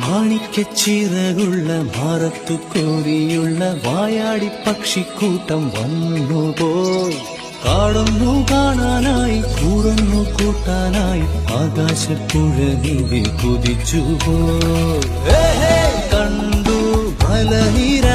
മാണിക്കച്ചിറകുള്ള ഭാരത്തു കോരിയുള്ള വായാടി പക്ഷിക്കൂട്ടം വന്നുപോയി. കാടുന്നു കാണാനായി കൂറുന്നു കൂട്ടാനായി ആകാശപ്പുഴ നീവി കുതിച്ചുപോയി. കണ്ടു മലനിര